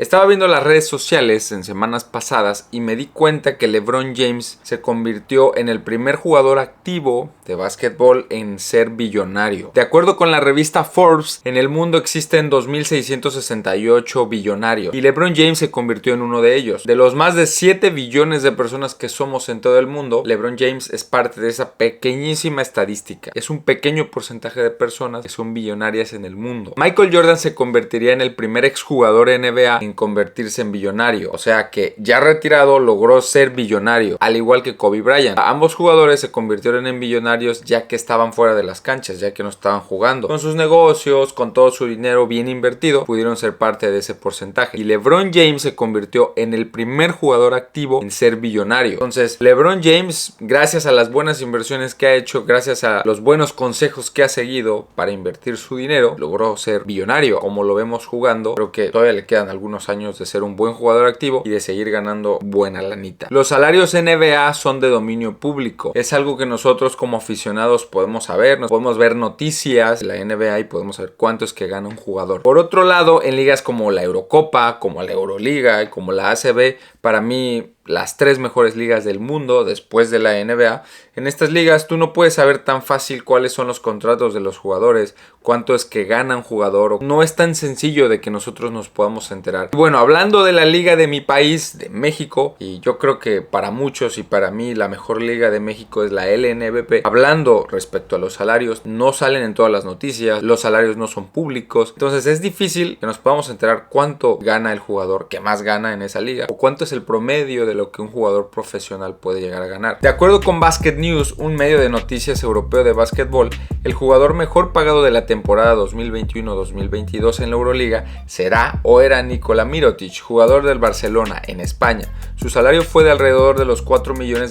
Estaba viendo las redes sociales en semanas pasadas y me di cuenta que LeBron James se convirtió en el primer jugador activo de básquetbol en ser billonario. De acuerdo con la revista Forbes, en el mundo existen 2.668 billonarios y LeBron James se convirtió en uno de ellos. De los más de 7 billones de personas que somos en todo el mundo, LeBron James es parte de esa pequeñísima estadística. Es un pequeño porcentaje de personas que son billonarias en el mundo. Michael Jordan se convertiría en el primer exjugador NBA en convertirse en billonario, o sea que ya retirado logró ser billonario, al igual que Kobe Bryant. Ambos jugadores se convirtieron en billonarios ya que estaban fuera de las canchas, ya que no estaban jugando. Con sus negocios, con todo su dinero bien invertido, pudieron ser parte de ese porcentaje. Y LeBron James se convirtió en el primer jugador activo en ser billonario. Entonces, LeBron James, gracias a las buenas inversiones que ha hecho, gracias a los buenos consejos que ha seguido para invertir su dinero, logró ser billonario. Como lo vemos jugando, creo que todavía le quedan algunos años de ser un buen jugador activo y de seguir ganando buena lanita. Los salarios NBA son de dominio público. Es algo que nosotros como aficionados podemos saber. Nos podemos ver noticias de la NBA y podemos saber cuánto es que gana un jugador. Por otro lado, en ligas como la Eurocopa, como la Euroliga y como la ACB, para mí las 3 mejores ligas del mundo después de la NBA. En estas ligas tú no puedes saber tan fácil cuáles son los contratos de los jugadores, cuánto es que gana un jugador. No es tan sencillo de que nosotros nos podamos enterar. Y bueno, hablando de la liga de mi país, de México, y yo creo que para muchos y para mí la mejor liga de México es la LNBP. Hablando respecto a los salarios, no salen en todas las noticias, los salarios no son públicos, entonces es difícil que nos podamos enterar cuánto gana el jugador que más gana en esa liga o cuánto es el promedio de lo que un jugador profesional puede llegar a ganar. De acuerdo con Basket News, un medio de noticias europeo de básquetbol, el jugador mejor pagado de la temporada 2021-2022 en la Euroliga será o era Nikola Mirotic, jugador del Barcelona en España. Su salario fue de alrededor de los $4 millones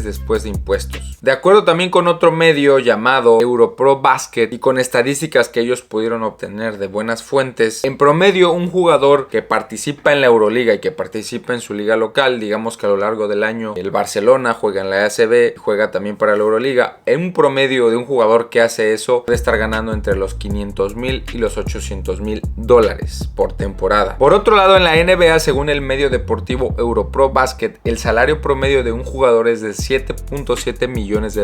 después de impuestos. De acuerdo también con otro medio llamado Europro Basket y con estadísticas que ellos pudieron obtener de buenas fuentes, en promedio un jugador que participa en la Euroliga y que participa en su liga local, digamos que a lo largo del año el Barcelona juega en la ACB, juega también para la Euroliga, en un promedio de un jugador que hace eso puede estar ganando entre los $500,000 y los $800,000 por temporada. Por otro lado, en la NBA, según el medio deportivo Europro Basket, el salario promedio de un jugador es de $7.7 millones.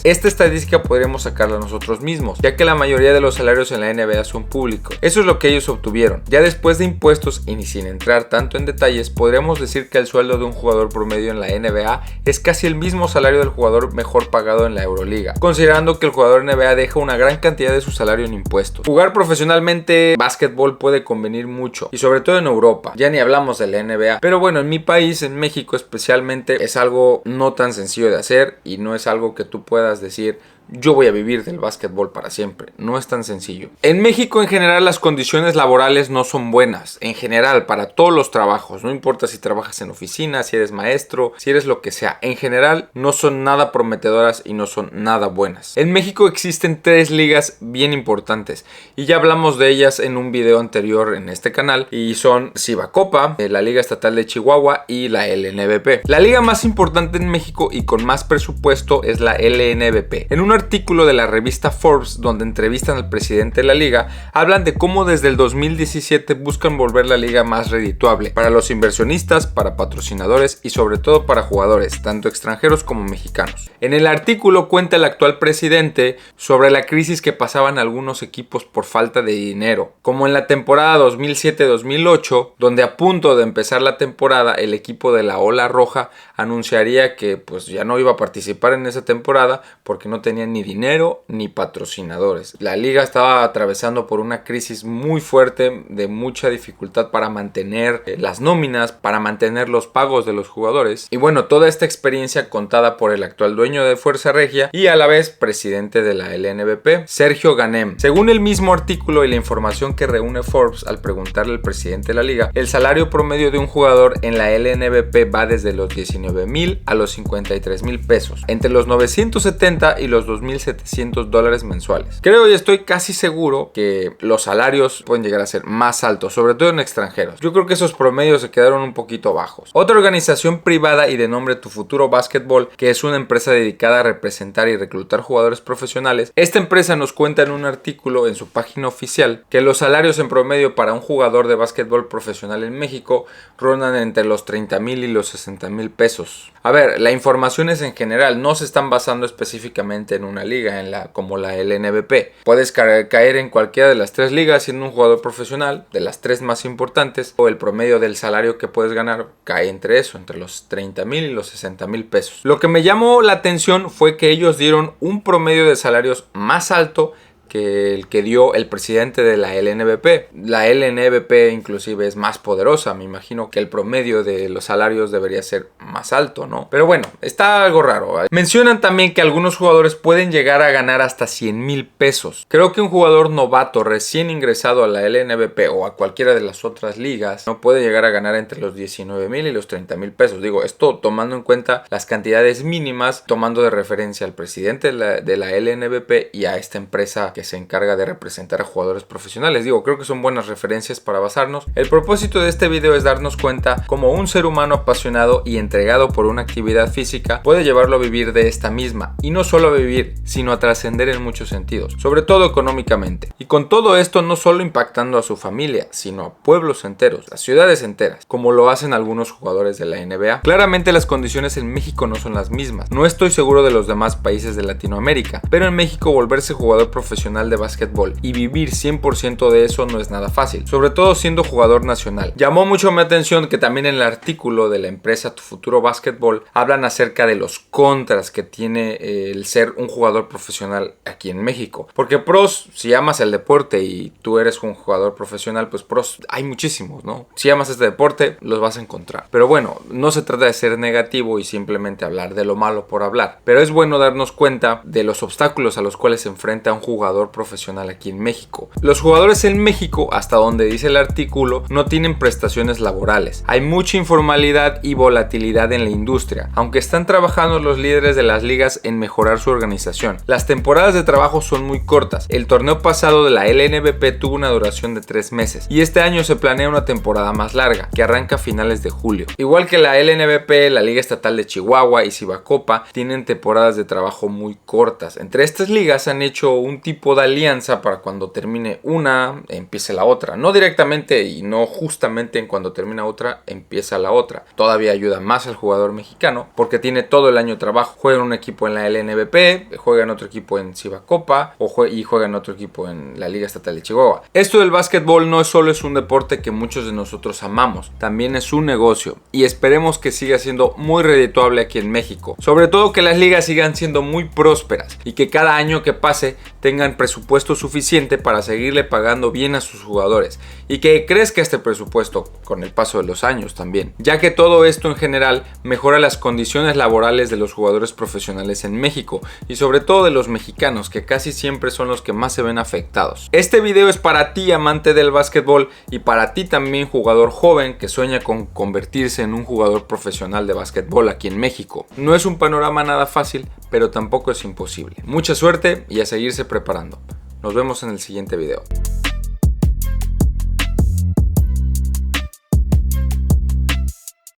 Esta estadística podríamos sacarla nosotros mismos, ya que la mayoría de los salarios en la NBA son públicos. Eso es lo que ellos obtuvieron. Ya después de impuestos y sin entrar tanto en detalles, podríamos decir que el sueldo de un jugador promedio en la NBA es casi el mismo salario del jugador mejor pagado en la Euroliga, considerando que el jugador NBA deja una gran cantidad de su salario en impuestos. Jugar profesionalmente básquetbol puede convenir mucho, y sobre todo en Europa, ya ni hablamos de la NBA, pero bueno, en mi país, en México especialmente, es algo no tan sencillo de hacer y no es algo que tú puedas decir: yo voy a vivir del básquetbol para siempre. No es tan sencillo. En México en general las condiciones laborales no son buenas. En general, para todos los trabajos. No importa si trabajas en oficina, si eres maestro, si eres lo que sea. En general no son nada prometedoras y no son nada buenas. En México existen 3 ligas bien importantes. Y ya hablamos de ellas en un video anterior en este canal. Y son Cibacopa, la Liga Estatal de Chihuahua y la LNBP. La liga más importante en México y con más presupuesto es la LNBP. En un artículo de la revista Forbes, donde entrevistan al presidente de la liga, hablan de cómo desde el 2017 buscan volver la liga más redituable para los inversionistas, para patrocinadores y sobre todo para jugadores, tanto extranjeros como mexicanos. En el artículo cuenta el actual presidente sobre la crisis que pasaban algunos equipos por falta de dinero, como en la temporada 2007-2008, donde a punto de empezar la temporada el equipo de la Ola Roja anunciaría que pues ya no iba a participar en esa temporada porque no tenían ni dinero ni patrocinadores. La liga estaba atravesando por una crisis muy fuerte, de mucha dificultad para mantener las nóminas, para mantener los pagos de los jugadores. Y bueno, toda esta experiencia contada por el actual dueño de Fuerza Regia y a la vez presidente de la LNBP, Sergio Ganem. Según el mismo artículo y la información que reúne Forbes al preguntarle al presidente de la liga, el salario promedio de un jugador en la LNBP va desde los 19,000 a los 53,000 pesos, entre los 970 y los $2,700 mensuales. Creo y estoy casi seguro que los salarios pueden llegar a ser más altos, sobre todo en extranjeros. Yo creo que esos promedios se quedaron un poquito bajos. Otra organización privada y de nombre Tu Futuro Básquetbol, que es una empresa dedicada a representar y reclutar jugadores profesionales, esta empresa nos cuenta en un artículo en su página oficial que los salarios en promedio para un jugador de básquetbol profesional en México rondan entre los 30,000 y los 60,000 pesos. A ver, la información es en general, no se están basando específicamente en una liga, como la LNBP. Puedes caer en cualquiera de las tres ligas siendo un jugador profesional, de las tres más importantes, o el promedio del salario que puedes ganar cae entre eso, entre los 30,000 y los 60,000 pesos. Lo que me llamó la atención fue que ellos dieron un promedio de salarios más alto que el que dio el presidente de la LNBP. La LNBP inclusive es más poderosa, me imagino que el promedio de los salarios debería ser más alto, ¿no? Pero bueno, está algo raro. Mencionan también que algunos jugadores pueden llegar a ganar hasta 100,000 pesos. Creo que un jugador novato recién ingresado a la LNBP o a cualquiera de las otras ligas no puede llegar a ganar entre los 19,000 y los 30,000 pesos. Digo, esto tomando en cuenta las cantidades mínimas, tomando de referencia al presidente de la LNBP y a esta empresa que se encarga de representar a jugadores profesionales. Digo, creo que son buenas referencias para basarnos. El propósito de este video es darnos cuenta cómo un ser humano apasionado y entregado por una actividad física puede llevarlo a vivir de esta misma, y no solo a vivir, sino a trascender en muchos sentidos, sobre todo económicamente. Y con todo esto no solo impactando a su familia, sino a pueblos enteros, a ciudades enteras, como lo hacen algunos jugadores de la NBA. Claramente las condiciones en México no son las mismas. No estoy seguro de los demás países de Latinoamérica, pero en México volverse jugador profesional de básquetbol y vivir 100% de eso no es nada fácil, sobre todo siendo jugador nacional. Llamó mucho mi atención que también en el artículo de la empresa Tu Futuro Básquetbol hablan acerca de los contras que tiene el ser un jugador profesional aquí en México, porque pros, si amas el deporte y tú eres un jugador profesional, pues pros hay muchísimos, ¿no? Si amas este deporte los vas a encontrar, pero bueno, no se trata de ser negativo y simplemente hablar de lo malo por hablar, pero es bueno darnos cuenta de los obstáculos a los cuales se enfrenta un jugador profesional aquí en México. Los jugadores en México, hasta donde dice el artículo, no tienen prestaciones laborales. Hay mucha informalidad y volatilidad en la industria, aunque están trabajando los líderes de las ligas en mejorar su organización. Las temporadas de trabajo son muy cortas. El torneo pasado de la LNBP tuvo una duración de 3 meses y este año se planea una temporada más larga, que arranca a finales de julio. Igual que la LNBP, la Liga Estatal de Chihuahua y Cibacopa tienen temporadas de trabajo muy cortas. Entre estas ligas han hecho un tipo de alianza para cuando termine una, empiece la otra. No directamente y no justamente en cuando termina otra, empieza la otra. Todavía ayuda más al jugador mexicano porque tiene todo el año de trabajo. Juega en un equipo en la LNBP, juega en otro equipo en Cibacopa y juega en otro equipo en la Liga Estatal de Chihuahua. Esto del básquetbol no solo es un deporte que muchos de nosotros amamos, también es un negocio y esperemos que siga siendo muy redituable aquí en México. Sobre todo que las ligas sigan siendo muy prósperas y que cada año que pase tengan presupuesto suficiente para seguirle pagando bien a sus jugadores y que crezca este presupuesto con el paso de los años también, ya que todo esto en general mejora las condiciones laborales de los jugadores profesionales en México y sobre todo de los mexicanos, que casi siempre son los que más se ven afectados. Este video es para ti, amante del básquetbol, y para ti también, jugador joven que sueña con convertirse en un jugador profesional de básquetbol aquí en México. No es un panorama nada fácil, pero tampoco es imposible. Mucha suerte y a seguirse preparando. Nos vemos en el siguiente video.